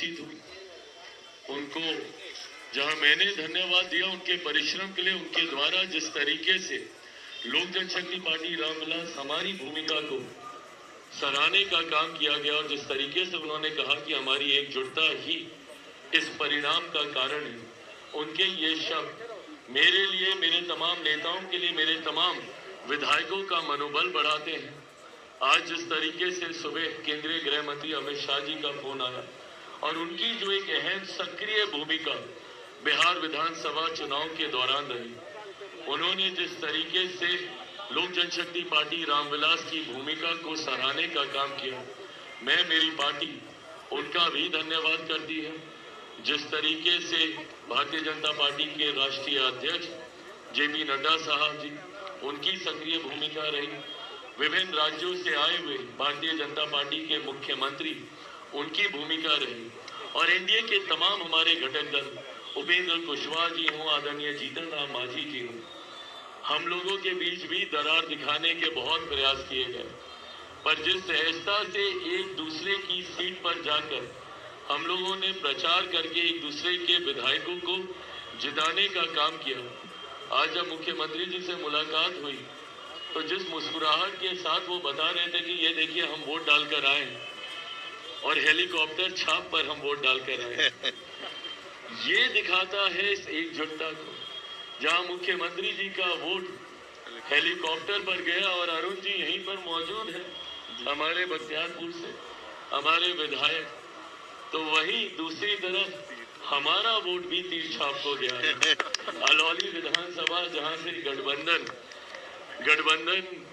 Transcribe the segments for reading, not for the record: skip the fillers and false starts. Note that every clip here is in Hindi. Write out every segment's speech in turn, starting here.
बातचीत हुई, उनको जहां मैंने धन्यवाद दिया उनके परिश्रम के लिए, उनके द्वारा जिस तरीके से लोक जनशक्ति पार्टी रामविलास हमारी भूमिका को सराहने का काम किया गया और जिस तरीके से उन्होंने कहा कि हमारी एकजुटता ही इस परिणाम का कारण है, उनके ये शब्द मेरे लिए, मेरे तमाम नेताओं के लिए, मेरे तमाम विधायकों का मनोबल बढ़ाते हैं। आज जिस तरीके से सुबह केंद्रीय गृह मंत्री अमित शाह जी का फोन आया और उनकी जो एक अहम सक्रिय भूमिका बिहार विधानसभा चुनाव के दौरान रही, उन्होंने जिस तरीके से लोक जनशक्ति पार्टी रामविलास की भूमिका को सराहने का काम किया, मैं, मेरी पार्टी उनका भी धन्यवाद करती है। जिस तरीके से भारतीय जनता पार्टी के राष्ट्रीय अध्यक्ष जेपी नड्डा साहब जी, उनकी सक्रिय भूमिका रही, विभिन्न राज्यों से आए हुए भारतीय जनता पार्टी के मुख्यमंत्री, उनकी भूमिका रही, और एनडीए के तमाम हमारे घटक दल, उपेंद्र कुशवाहा जी हों, आदरणीय जीतन राम मांझी जी हों, हम लोगों के बीच भी दरार दिखाने के बहुत प्रयास किए गए, पर जिस सहजता से एक दूसरे की सीट पर जाकर हम लोगों ने प्रचार करके एक दूसरे के विधायकों को जिताने का काम किया। आज जब मुख्यमंत्री जी से मुलाकात हुई तो जिस मुस्कुराहट के साथ वो बता रहे थे कि ये देखिए हम वोट डालकर आए और हेलीकॉप्टर छाप पर हम वोट डालकर आए, ये दिखाता है इस एकजुटता को। जहां मुख्यमंत्री जी का वोट हेलीकॉप्टर पर गया और अरुण जी यहीं पर मौजूद है हमारे बख्तियारपुर से, हमारे विधायक, तो वहीं दूसरी तरफ हमारा वोट भी तीर छाप हो गया है। अलौली विधानसभा जहां से गठबंधन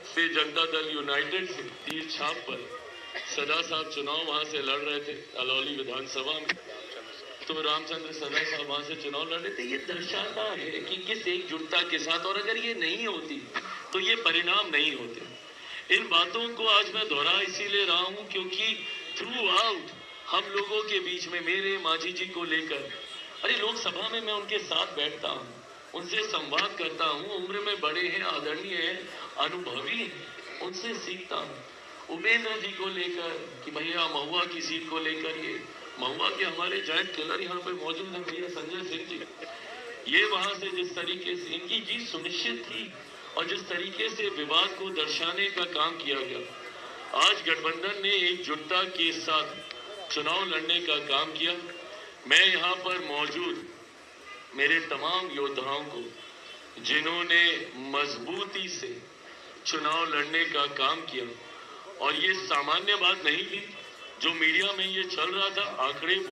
से जनता दल यूनाइटेड से तीर छाप पर सदा साहब चुनाव वहां से लड़ रहे थे अलौली विधानसभा में, तो रामचंद्र सदा साहब वहां से चुनाव लड़ रहे थे। ये दर्शाता है कि किस एकजुटता के साथ, और अगर ये नहीं होती तो ये परिणाम नहीं होते। इन बातों को आज मैं दोहरा इसीलिए रहा हूं क्योंकि थ्रू आउट हम लोगों के बीच में, मेरे मांझी जी को लेकर, अरे लोकसभा में मैं उनके साथ बैठता हूँ, उनसे संवाद करता हूँ, उम्र में बड़े हैं, आदरणीय हैं, अनुभवी हैं, उनसे सीखता हूँ। उपेंद्र जी को लेकर कि भैया महुआ की सीट को लेकर, ये महुआ के हमारे जॉइंट किलर यहाँ पे मौजूद है भैया संजय सिंह जी, ये वहां से जिस तरीके से इनकी जीत सुनिश्चित थी और जिस तरीके से विवाद को दर्शाने का काम किया गया, आज गठबंधन ने एकजुटता के साथ चुनाव लड़ने का काम किया। मैं यहाँ पर मौजूद मेरे तमाम योद्धाओं को, जिन्होंने मजबूती से चुनाव लड़ने का काम किया, और ये सामान्य बात नहीं थी जो मीडिया में ये चल रहा था, आंकड़े